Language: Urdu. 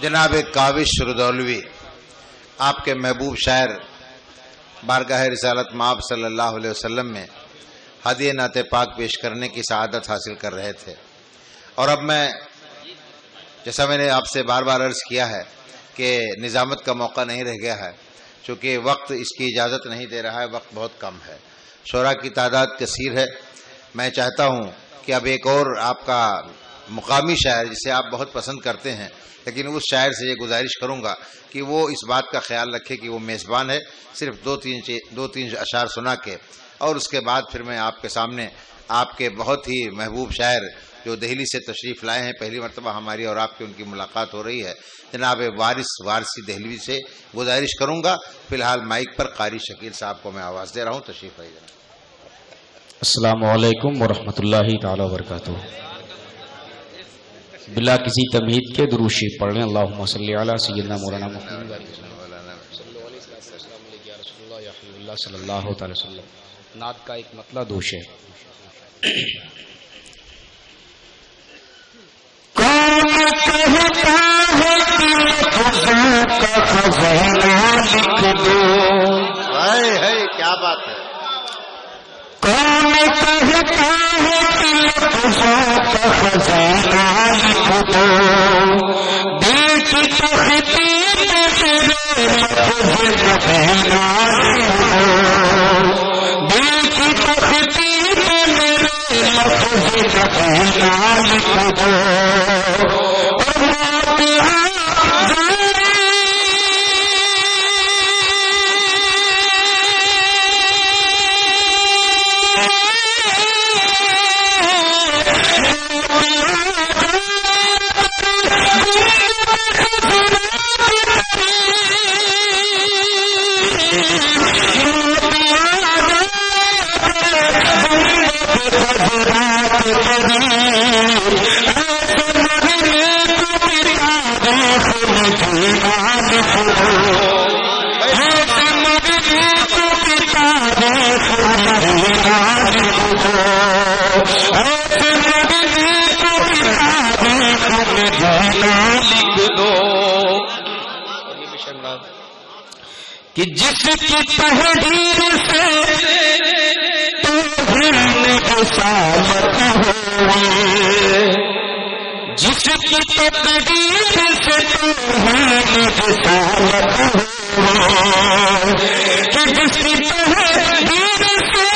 جناب کاوش رودولوی آپ کے محبوب شاعر بارگاہ رسالت مآب صلی اللہ علیہ وسلم میں ہدیہ نعت پاک پیش کرنے کی سعادت حاصل کر رہے تھے، اور اب میں جیسا میں نے آپ سے بار بار عرض کیا ہے کہ نظامت کا موقع نہیں رہ گیا ہے، چونکہ وقت اس کی اجازت نہیں دے رہا ہے، وقت بہت کم ہے، شعراء کی تعداد کثیر ہے۔ میں چاہتا ہوں کہ اب ایک اور آپ کا مقامی شاعر جسے آپ بہت پسند کرتے ہیں، لیکن اس شاعر سے یہ گزارش کروں گا کہ وہ اس بات کا خیال رکھے کہ وہ میزبان ہے، صرف دو تین اشعار سنا کے، اور اس کے بعد پھر میں آپ کے سامنے آپ کے بہت ہی محبوب شاعر جو دہلی سے تشریف لائے ہیں، پہلی مرتبہ ہماری اور آپ کی ان کی ملاقات ہو رہی ہے، جناب وارث وارثی دہلوی سے گزارش کروں گا۔ فی الحال مائک پر قاری شکیل صاحب کو میں آواز دے رہا ہوں، تشریف لائیے۔ السلام علیکم ورحمۃ اللہ تعالی وبرکاتہ۔ بلا کسی تمہید کے درود شریف پڑھ لیں۔ اللہم صلی علی سیدنا مولانا محمد صلی اللہ تعالی وسلم۔ نعت کا ایک مطلع دوش ہے۔ کون کہتا ہے کہ خزاں کا خزانہ لکھ دو، ہے کیا بات ہے۔ کون کہتا ہے کہ خزاں کا خزانہ لکھ دو، دل کی تختی پہ تیرے لفظ نبینا لکھ دو، دل کی تختی پہ میرے لفظ نبینا لکھ دو، کہ جس کی تحریر سے توہین رسالت ہوئے، جس کی تقدیر سے توہین رسالت ہوئے، کہ جس کی تحریر سے